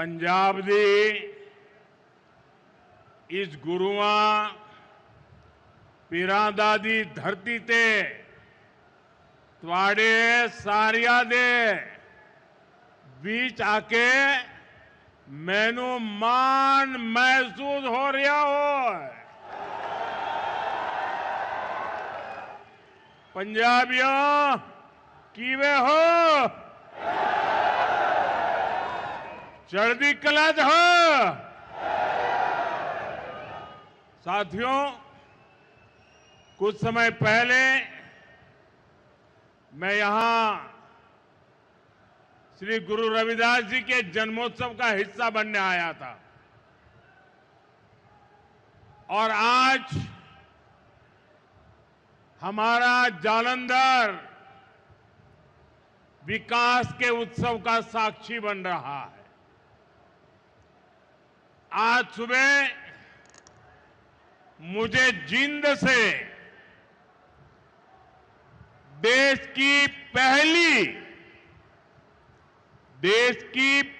पंजाब दी इस गुरुआं पीरां दी धरती ते तुहाडे सारिया दे बीच आके मैनू मान महसूस हो रहा हो। पंजाबियों किवे हो? चढ़दी कला च हो? साथियों, कुछ समय पहले मैं यहां श्री गुरु रविदास जी के जन्मोत्सव का हिस्सा बनने आया था और आज हमारा जालंधर विकास के उत्सव का साक्षी बन रहा है। आज सुबह मुझे जींद से देश की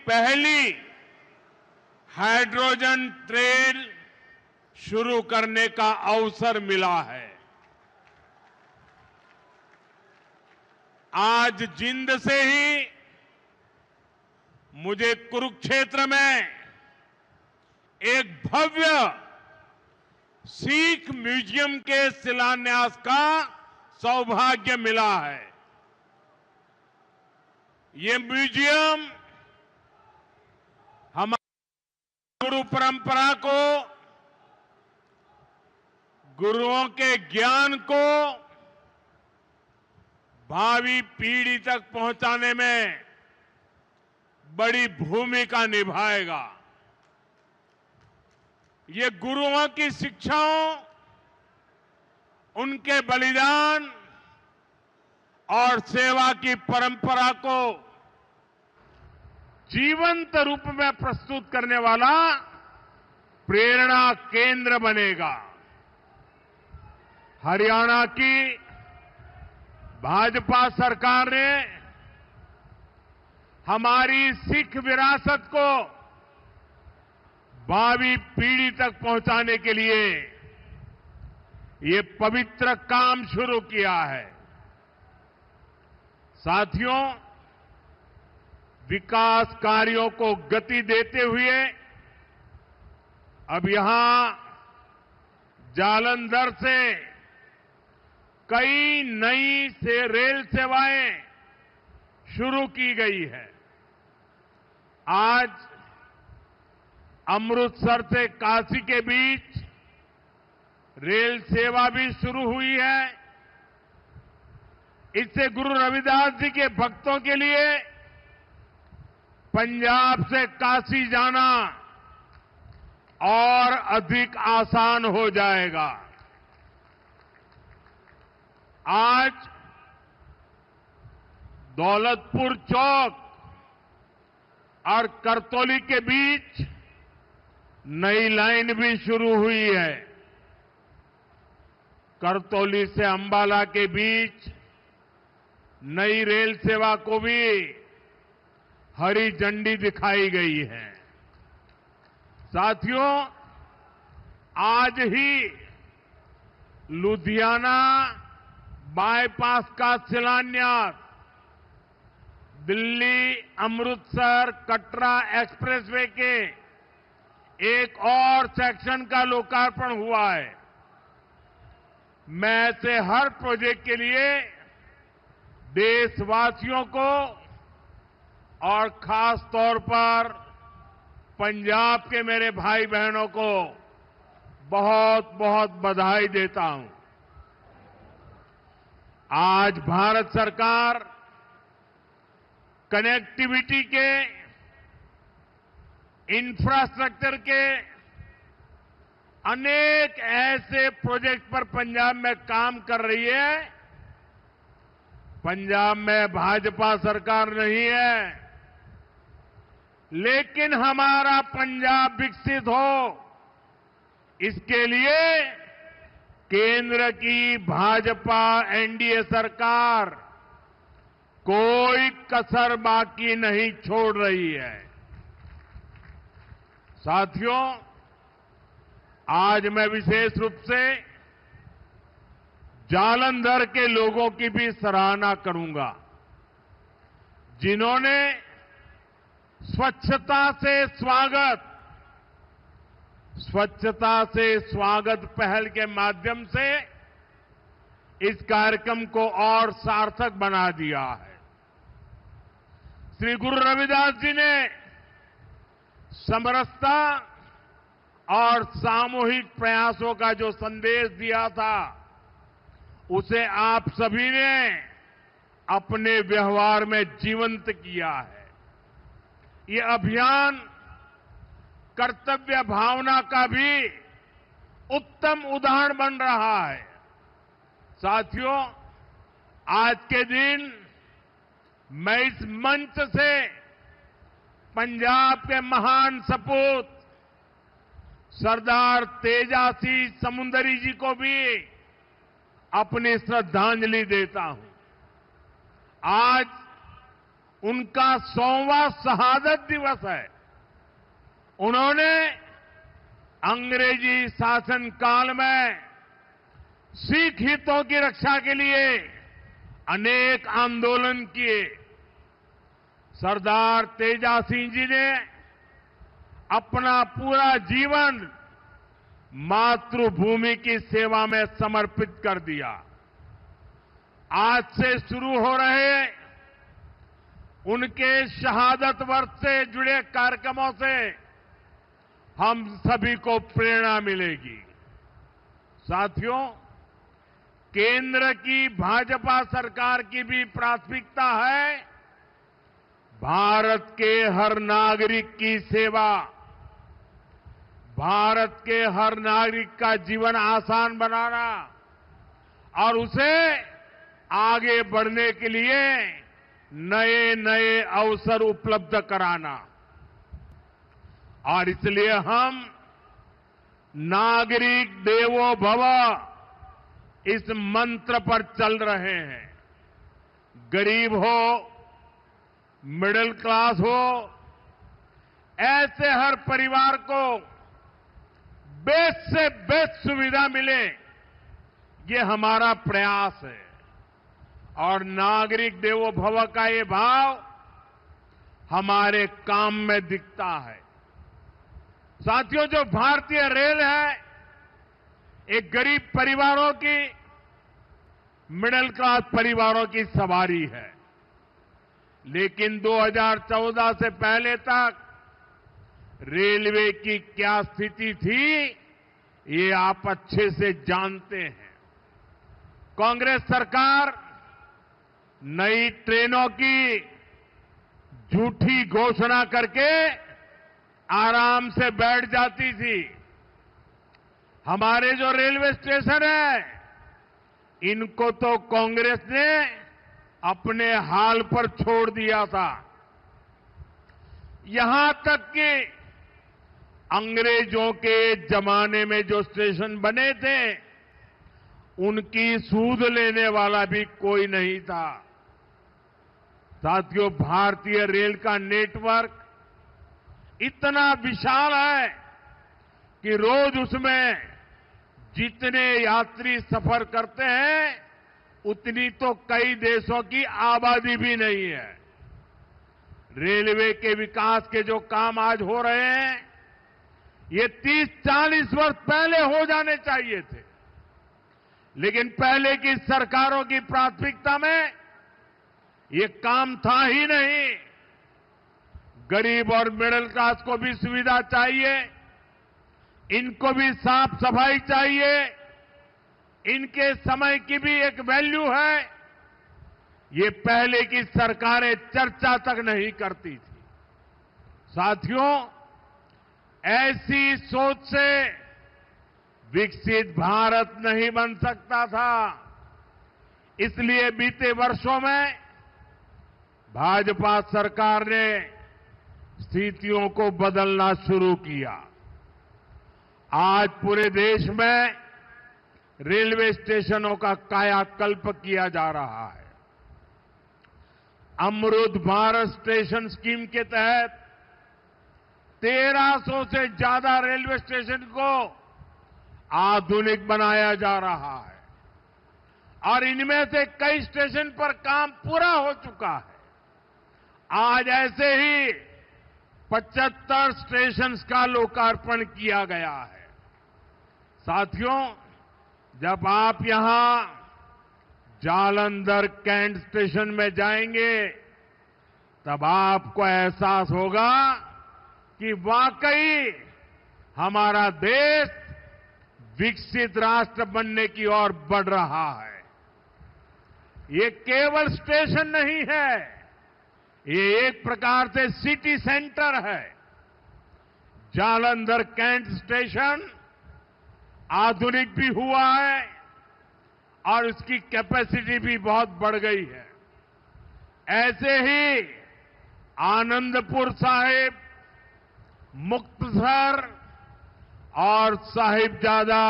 पहली हाइड्रोजन ट्रेन शुरू करने का अवसर मिला है। आज जींद से ही मुझे कुरुक्षेत्र में एक भव्य सिख म्यूजियम के शिलान्यास का सौभाग्य मिला है। ये म्यूजियम हमारी गुरु परंपरा को, गुरुओं के ज्ञान को भावी पीढ़ी तक पहुंचाने में बड़ी भूमिका निभाएगा। ये गुरुओं की शिक्षाओं, उनके बलिदान और सेवा की परंपरा को जीवंत रूप में प्रस्तुत करने वाला प्रेरणा केंद्र बनेगा। हरियाणा की भाजपा सरकार ने हमारी सिख विरासत को भावी पीढ़ी तक पहुंचाने के लिए ये पवित्र काम शुरू किया है। साथियों, विकास कार्यों को गति देते हुए अब यहां जालंधर से कई नई रेल सेवाएं शुरू की गई है। आज अमृतसर से काशी के बीच रेल सेवा भी शुरू हुई है। इससे गुरु रविदास जी के भक्तों के लिए पंजाब से काशी जाना और अधिक आसान हो जाएगा। आज दौलतपुर चौक और करतौली के बीच नई लाइन भी शुरू हुई है। करतौली से अंबाला के बीच नई रेल सेवा को भी हरी झंडी दिखाई गई है। साथियों, आज ही लुधियाना बाईपास का शिलान्यास, दिल्ली अमृतसर कटरा एक्सप्रेसवे के एक और सेक्शन का लोकार्पण हुआ है। मैं ऐसे हर प्रोजेक्ट के लिए देशवासियों को और खास तौर पर पंजाब के मेरे भाई बहनों को बहुत बहुत बधाई देता हूं। आज भारत सरकार कनेक्टिविटी के, इंफ्रास्ट्रक्चर के अनेक ऐसे प्रोजेक्ट पर पंजाब में काम कर रही है। पंजाब में भाजपा सरकार नहीं है, लेकिन हमारा पंजाब विकसित हो, इसके लिए केंद्र की भाजपा एनडीए सरकार कोई कसर बाकी नहीं छोड़ रही है। साथियों, आज मैं विशेष रूप से जालंधर के लोगों की भी सराहना करूंगा, जिन्होंने स्वच्छता से स्वागत पहल के माध्यम से इस कार्यक्रम को और सार्थक बना दिया है। श्री गुरु रविदास जी ने समरसता और सामूहिक प्रयासों का जो संदेश दिया था, उसे आप सभी ने अपने व्यवहार में जीवंत किया है। ये अभियान कर्तव्य भावना का भी उत्तम उदाहरण बन रहा है। साथियों, आज के दिन मैं इस मंच से पंजाब के महान सपूत सरदार तेजासी समुंदरी जी को भी अपनी श्रद्धांजलि देता हूं। आज उनका 100वां शहादत दिवस है। उन्होंने अंग्रेजी शासन काल में सिख हितों की रक्षा के लिए अनेक आंदोलन किए। सरदार तेजा सिंह जी ने अपना पूरा जीवन मातृभूमि की सेवा में समर्पित कर दिया। आज से शुरू हो रहे उनके शहादत वर्ष से जुड़े कार्यक्रमों से हम सभी को प्रेरणा मिलेगी। साथियों, केंद्र की भाजपा सरकार की भी प्राथमिकता है भारत के हर नागरिक की सेवा, भारत के हर नागरिक का जीवन आसान बनाना और उसे आगे बढ़ने के लिए नए नए अवसर उपलब्ध कराना। और इसलिए हम नागरिक देवो भव इस मंत्र पर चल रहे हैं। गरीब हो, मिडिल क्लास हो, ऐसे हर परिवार को बेस्ट से बेस्ट सुविधा मिले, ये हमारा प्रयास है। और नागरिक देवो भव का ये भाव हमारे काम में दिखता है। साथियों, जो भारतीय रेल है, एक गरीब परिवारों की, मिडिल क्लास परिवारों की सवारी है। लेकिन 2014 से पहले तक रेलवे की क्या स्थिति थी, ये आप अच्छे से जानते हैं। कांग्रेस सरकार नई ट्रेनों की झूठी घोषणा करके आराम से बैठ जाती थी। हमारे जो रेलवे स्टेशन है, इनको तो कांग्रेस ने अपने हाल पर छोड़ दिया था। यहां तक कि अंग्रेजों के जमाने में जो स्टेशन बने थे, उनकी सूध लेने वाला भी कोई नहीं था। साथियों, भारतीय रेल का नेटवर्क इतना विशाल है कि रोज उसमें जितने यात्री सफर करते हैं, उतनी तो कई देशों की आबादी भी नहीं है। रेलवे के विकास के जो काम आज हो रहे हैं, ये 30-40 वर्ष पहले हो जाने चाहिए थे। लेकिन पहले की सरकारों की प्राथमिकता में ये काम था ही नहीं। गरीब और मिडिल क्लास को भी सुविधा चाहिए, इनको भी साफ सफाई चाहिए, इनके समय की भी एक वैल्यू है। ये पहले की सरकारें चर्चा तक नहीं करती थी। साथियों, ऐसी सोच से विकसित भारत नहीं बन सकता था। इसलिए बीते वर्षों में भाजपा सरकार ने स्थितियों को बदलना शुरू किया। आज पूरे देश में रेलवे स्टेशनों का कायाकल्प किया जा रहा है। अमृत भारत स्टेशन स्कीम के तहत 1300 से ज्यादा रेलवे स्टेशन को आधुनिक बनाया जा रहा है और इनमें से कई स्टेशन पर काम पूरा हो चुका है। आज ऐसे ही 75 स्टेशन का लोकार्पण किया गया है। साथियों, जब आप यहां जालंधर कैंट स्टेशन में जाएंगे तब आपको एहसास होगा कि वाकई हमारा देश विकसित राष्ट्र बनने की ओर बढ़ रहा है। ये केवल स्टेशन नहीं है, ये एक प्रकार से सिटी सेंटर है। जालंधर कैंट स्टेशन आधुनिक भी हुआ है और इसकी कैपेसिटी भी बहुत बढ़ गई है। ऐसे ही आनंदपुर साहिब, मुक्तसर और साहिबजादा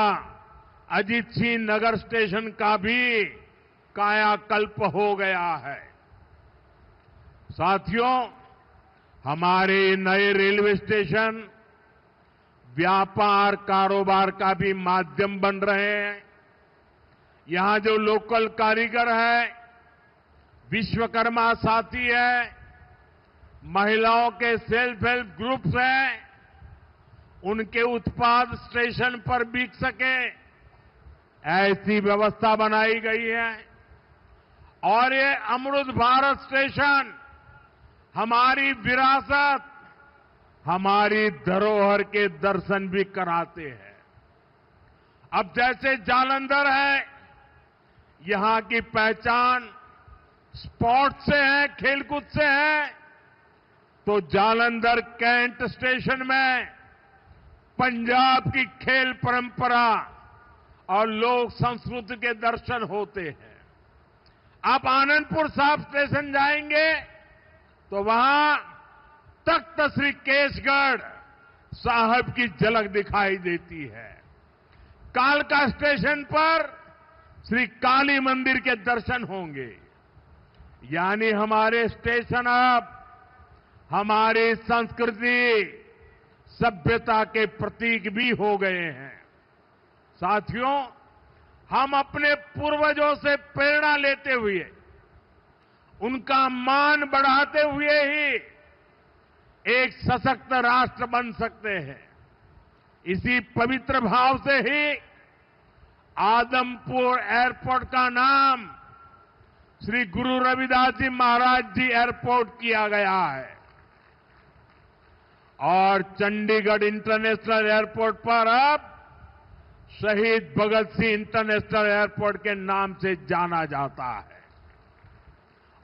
अजीत सिंह नगर स्टेशन का भी कायाकल्प हो गया है। साथियों, हमारे नए रेलवे स्टेशन व्यापार कारोबार का भी माध्यम बन रहे हैं। यहां जो लोकल कारीगर है, विश्वकर्मा साथी है, महिलाओं के सेल्फ हेल्प ग्रुप्स हैं, उनके उत्पाद स्टेशन पर बिक सके, ऐसी व्यवस्था बनाई गई है। और ये अमृत भारत स्टेशन हमारी विरासत, हमारी धरोहर के दर्शन भी कराते हैं। अब जैसे जालंधर है, यहां की पहचान स्पोर्ट्स से है, खेलकूद से है, तो जालंधर कैंट स्टेशन में पंजाब की खेल परंपरा और लोक संस्कृति के दर्शन होते हैं। आप आनंदपुर साहिब स्टेशन जाएंगे तो वहां तख्त श्री केसगढ़ साहब की झलक दिखाई देती है। कालका स्टेशन पर श्री काली मंदिर के दर्शन होंगे। यानी हमारे स्टेशन अब हमारी संस्कृति, सभ्यता के प्रतीक भी हो गए हैं। साथियों, हम अपने पूर्वजों से प्रेरणा लेते हुए, उनका मान बढ़ाते हुए ही एक सशक्त राष्ट्र बन सकते हैं। इसी पवित्र भाव से ही आदमपुर एयरपोर्ट का नाम श्री गुरु रविदास जी महाराज जी एयरपोर्ट किया गया है और चंडीगढ़ इंटरनेशनल एयरपोर्ट पर अब शहीद भगत सिंह इंटरनेशनल एयरपोर्ट के नाम से जाना जाता है।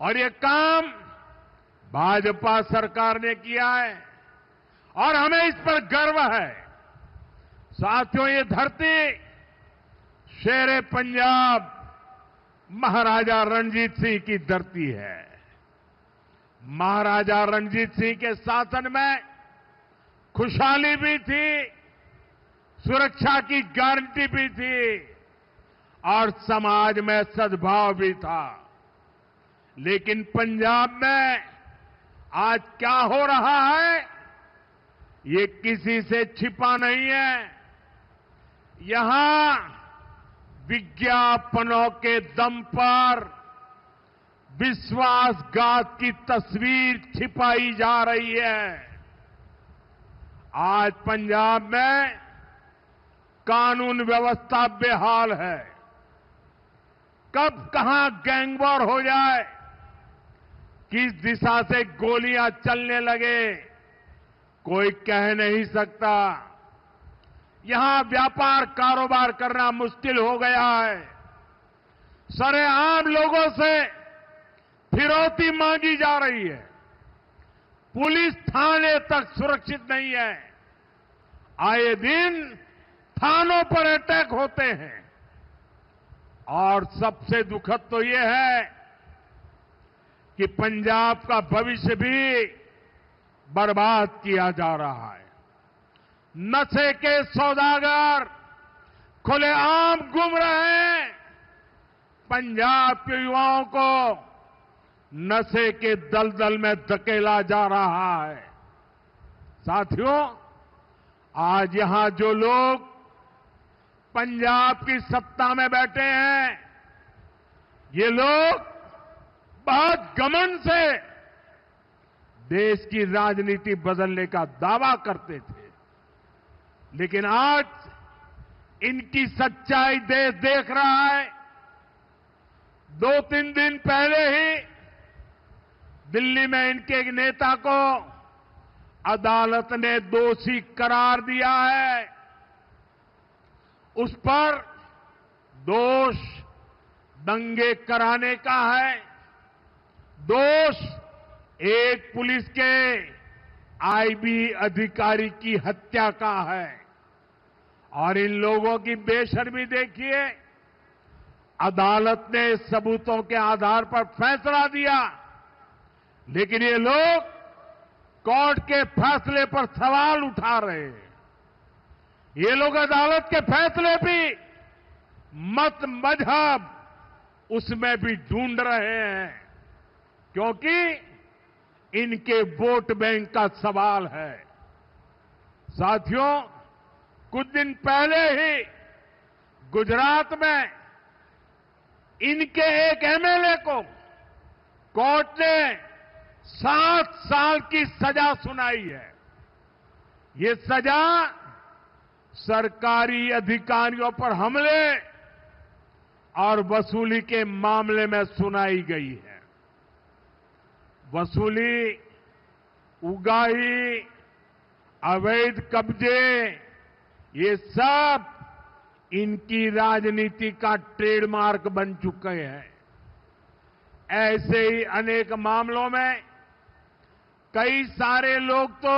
और ये काम भाजपा सरकार ने किया है और हमें इस पर गर्व है। साथियों, ये धरती शेरे पंजाब महाराजा रणजीत सिंह की धरती है। महाराजा रणजीत सिंह के शासन में खुशहाली भी थी, सुरक्षा की गारंटी भी थी और समाज में सद्भाव भी था। लेकिन पंजाब में आज क्या हो रहा है, ये किसी से छिपा नहीं है। यहां विज्ञापनों के दम पर विश्वासघात की तस्वीर छिपाई जा रही है। आज पंजाब में कानून व्यवस्था बेहाल है। कब कहां गैंगवॉर हो जाए, किस दिशा से गोलियां चलने लगे, कोई कह नहीं सकता। यहां व्यापार कारोबार करना मुश्किल हो गया है। सरेआम लोगों से फिरौती मांगी जा रही है। पुलिस थाने तक सुरक्षित नहीं है। आए दिन थानों पर अटैक होते हैं और सबसे दुखद तो ये है कि पंजाब का भविष्य भी बर्बाद किया जा रहा है। नशे के सौदागर खुलेआम घूम रहे हैं। पंजाब के युवाओं को नशे के दलदल में धकेला जा रहा है। साथियों, आज यहां जो लोग पंजाब की सत्ता में बैठे हैं, ये लोग बहुत घमंड से देश की राजनीति बदलने का दावा करते थे, लेकिन आज इनकी सच्चाई देश देख रहा है। 2-3 दिन पहले ही दिल्ली में इनके एक नेता को अदालत ने दोषी करार दिया है। उस पर दोष दंगे कराने का है, दोष एक पुलिस के आईबी अधिकारी की हत्या का है। और इन लोगों की बेशर्मी देखिए, अदालत ने सबूतों के आधार पर फैसला दिया, लेकिन ये लोग कोर्ट के फैसले पर सवाल उठा रहे हैं। ये लोग अदालत के फैसले भी मत मजहब उसमें भी ढूंढ रहे हैं, क्योंकि इनके वोट बैंक का सवाल है। साथियों, कुछ दिन पहले ही गुजरात में इनके एक एमएलए को कोर्ट ने 7 साल की सजा सुनाई है। ये सजा सरकारी अधिकारियों पर हमले और वसूली के मामले में सुनाई गई है। वसूली, उगाही, अवैध कब्जे, ये सब इनकी राजनीति का ट्रेडमार्क बन चुके हैं। ऐसे ही अनेक मामलों में कई सारे लोग तो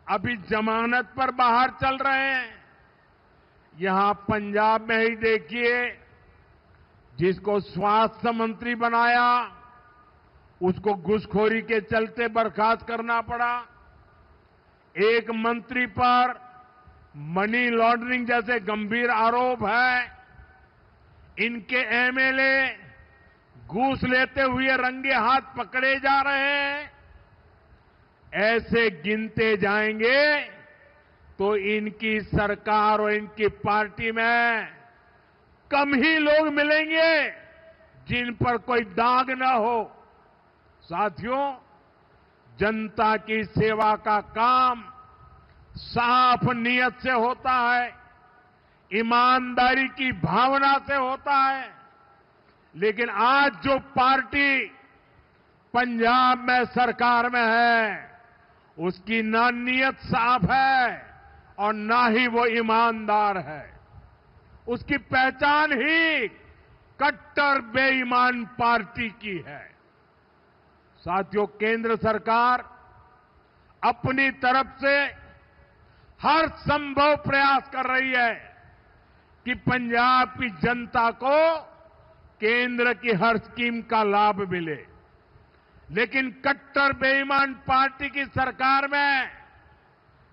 अभी जमानत पर बाहर चल रहे हैं। यहां पंजाब में ही देखिए, जिसको स्वास्थ्य मंत्री बनाया उसको घूसखोरी के चलते बर्खास्त करना पड़ा। एक मंत्री पर मनी लॉन्ड्रिंग जैसे गंभीर आरोप है। इनके एमएलए घूस लेते हुए रंगे हाथ पकड़े जा रहे हैं। ऐसे गिनते जाएंगे तो इनकी सरकार और इनकी पार्टी में कम ही लोग मिलेंगे जिन पर कोई दाग न हो। साथियों, जनता की सेवा का काम साफ नियत से होता है, ईमानदारी की भावना से होता है, लेकिन आज जो पार्टी पंजाब में सरकार में है, उसकी ना नीयत साफ है और ना ही वो ईमानदार है। उसकी पहचान ही कट्टर बेईमान पार्टी की है। साथियों, केंद्र सरकार अपनी तरफ से हर संभव प्रयास कर रही है कि पंजाब की जनता को केंद्र की हर स्कीम का लाभ मिले, लेकिन कट्टर बेईमान पार्टी की सरकार में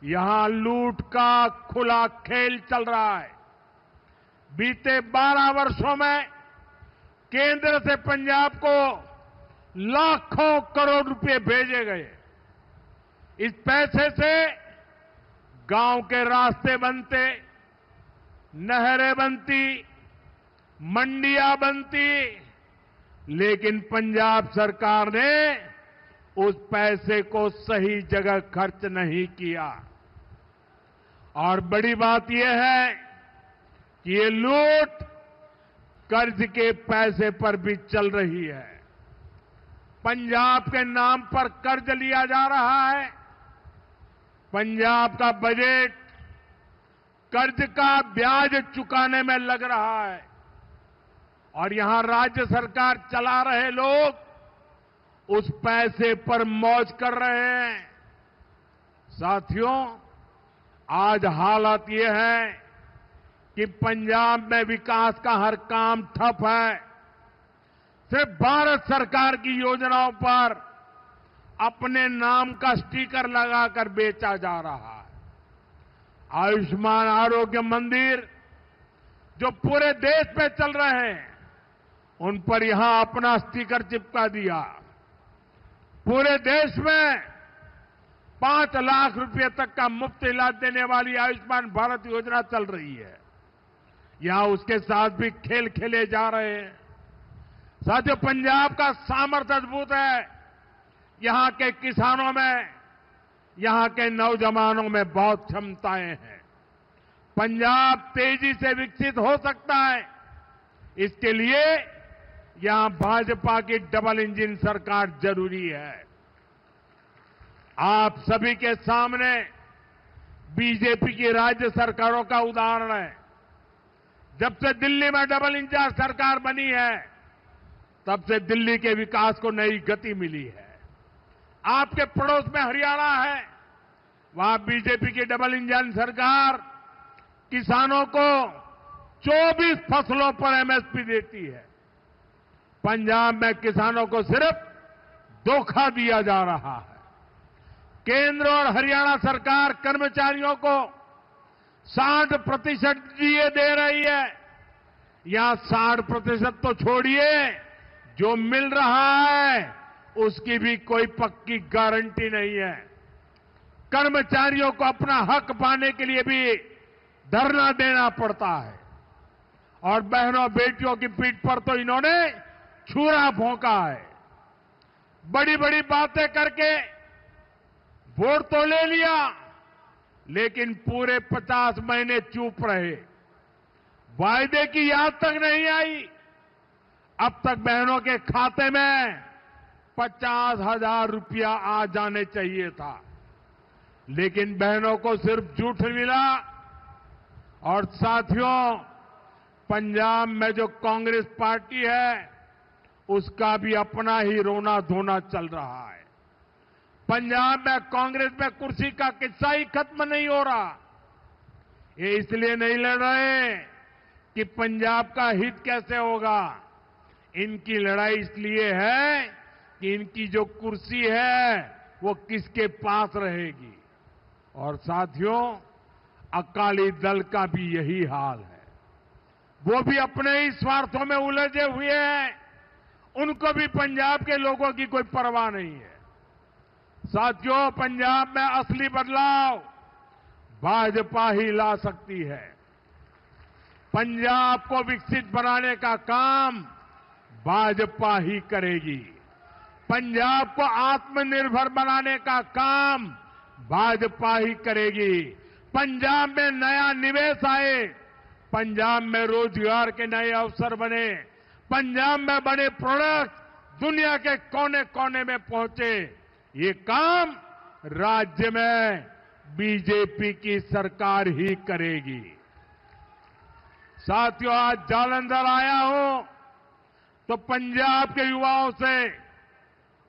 यहां लूट का खुला खेल चल रहा है। बीते 12 वर्षों में केंद्र से पंजाब को लाखों करोड़ रुपए भेजे गए। इस पैसे से गांव के रास्ते बनते, नहरें बनती, मंडियां बनती, लेकिन पंजाब सरकार ने उस पैसे को सही जगह खर्च नहीं किया। और बड़ी बात यह है कि ये लूट कर्ज के पैसे पर भी चल रही है। पंजाब के नाम पर कर्ज लिया जा रहा है। पंजाब का बजट कर्ज का ब्याज चुकाने में लग रहा है और यहां राज्य सरकार चला रहे लोग उस पैसे पर मौज कर रहे हैं। साथियों, आज हालत यह है कि पंजाब में विकास का हर काम ठप है। सिर्फ भारत सरकार की योजनाओं पर अपने नाम का स्टिकर लगाकर बेचा जा रहा है। आयुष्मान आरोग्य मंदिर जो पूरे देश में चल रहे हैं, उन पर यहां अपना स्टिकर चिपका दिया। पूरे देश में 5 लाख रुपए तक का मुफ्त इलाज देने वाली आयुष्मान भारत योजना चल रही है। यहां उसके साथ भी खेल खेले जा रहे हैं। साथियों, पंजाब का सामर्थ्य अद्भुत है। यहां के किसानों में, यहां के नौजवानों में बहुत क्षमताएं हैं। पंजाब तेजी से विकसित हो सकता है। इसके लिए यहां भाजपा की डबल इंजन सरकार जरूरी है। आप सभी के सामने बीजेपी की राज्य सरकारों का उदाहरण है। जब से दिल्ली में डबल इंजन सरकार बनी है, तब से दिल्ली के विकास को नई गति मिली है। आपके पड़ोस में हरियाणा है, वहां बीजेपी की डबल इंजन सरकार किसानों को 24 फसलों पर एमएसपी देती है। पंजाब में किसानों को सिर्फ धोखा दिया जा रहा है। केंद्र और हरियाणा सरकार कर्मचारियों को 60% डीए दे रही है। यहां 60% तो छोड़िए, जो मिल रहा है उसकी भी कोई पक्की गारंटी नहीं है। कर्मचारियों को अपना हक पाने के लिए भी धरना देना पड़ता है। और बहनों बेटियों की पीठ पर तो इन्होंने छुरा भोंका है। बड़ी बड़ी बातें करके वोट तो ले लिया, लेकिन पूरे 50 महीने चुप रहे। वायदे की याद तक नहीं आई। अब तक बहनों के खाते में 50,000 रुपया आ जाने चाहिए था, लेकिन बहनों को सिर्फ झूठ मिला। और साथियों, पंजाब में जो कांग्रेस पार्टी है, उसका भी अपना ही रोना धोना चल रहा है। पंजाब में कांग्रेस में कुर्सी का किस्सा ही खत्म नहीं हो रहा। ये इसलिए नहीं लड़ रहे कि पंजाब का हित कैसे होगा। इनकी लड़ाई इसलिए है कि इनकी जो कुर्सी है वो किसके पास रहेगी। और साथियों, अकाली दल का भी यही हाल है। वो भी अपने ही स्वार्थों में उलझे हुए हैं। उनको भी पंजाब के लोगों की कोई परवाह नहीं है। साथियों, पंजाब में असली बदलाव भाजपा ही ला सकती है। पंजाब को विकसित बनाने का काम भाजपा ही करेगी। पंजाब को आत्मनिर्भर बनाने का काम भाजपा ही करेगी। पंजाब में नया निवेश आए, पंजाब में रोजगार के नए अवसर बने, पंजाब में बड़े प्रोडक्ट दुनिया के कोने कोने में पहुंचे, ये काम राज्य में बीजेपी की सरकार ही करेगी। साथियों, आज जालंधर आया हूं तो पंजाब के युवाओं से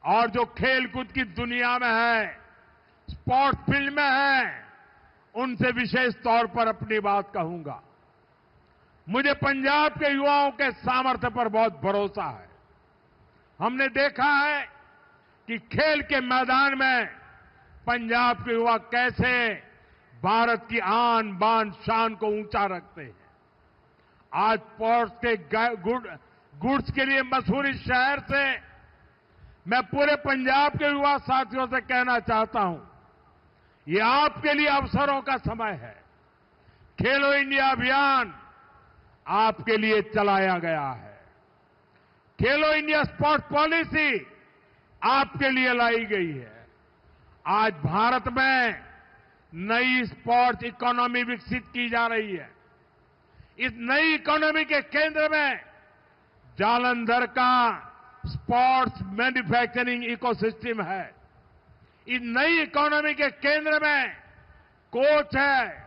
और जो खेलकूद की दुनिया में है, स्पोर्ट्स फील्ड में है, उनसे विशेष तौर पर अपनी बात कहूंगा। मुझे पंजाब के युवाओं के सामर्थ्य पर बहुत भरोसा है। हमने देखा है कि खेल के मैदान में पंजाब के युवा कैसे भारत की आन बान शान को ऊंचा रखते हैं। आज स्पोर्ट्स के गुड्स के लिए मशहूर इस शहर से मैं पूरे पंजाब के युवा साथियों से कहना चाहता हूं, ये आपके लिए अवसरों का समय है। खेलो इंडिया अभियान आपके लिए चलाया गया है। खेलो इंडिया स्पोर्ट्स पॉलिसी आपके लिए लाई गई है। आज भारत में नई स्पोर्ट्स इकोनॉमी विकसित की जा रही है। इस नई इकोनॉमी के केंद्र में जालंधर का स्पोर्ट्स मैन्युफैक्चरिंग इकोसिस्टम है। इस नई इकोनॉमी के केंद्र में कोच है,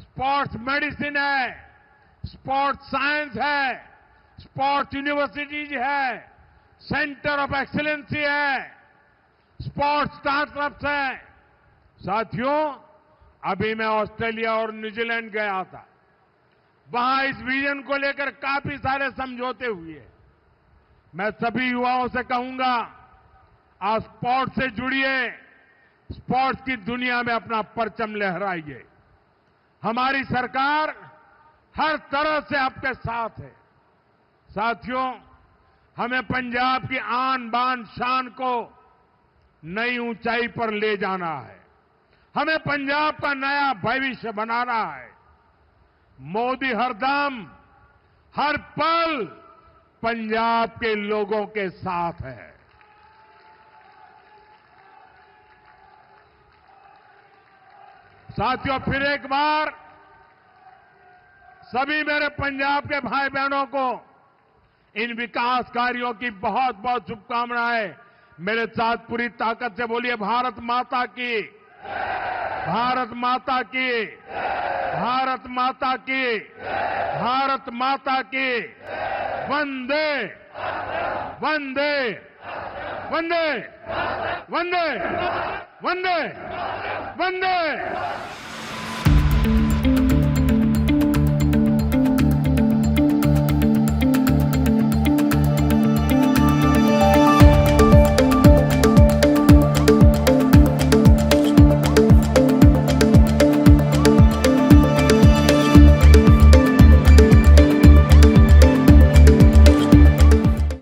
स्पोर्ट्स मेडिसिन है, स्पोर्ट्स साइंस है, स्पोर्ट्स यूनिवर्सिटीज है, सेंटर ऑफ एक्सीलेंसी है, स्पोर्ट्स स्टार्टअप्स है। साथियों, अभी मैं ऑस्ट्रेलिया और न्यूजीलैंड गया था। वहां इस विजन को लेकर काफी सारे समझौते हुए। मैं सभी युवाओं से कहूंगा, आप स्पोर्ट्स से जुड़िए, स्पोर्ट्स की दुनिया में अपना परचम लहराइए। हमारी सरकार हर तरह से आपके साथ है। साथियों, हमें पंजाब की आन बान शान को नई ऊंचाई पर ले जाना है। हमें पंजाब का नया भविष्य बनाना है। मोदी हरदम हर पल पंजाब के लोगों के साथ है। साथियों, फिर एक बार सभी मेरे पंजाब के भाई बहनों को इन विकास कार्यों की बहुत बहुत शुभकामनाएं। मेरे साथ पूरी ताकत से बोलिए, भारत माता की, भारत माता की, भारत माता की, भारत माता की। वंदे वंदे वंदे वंदे वंदे वंदे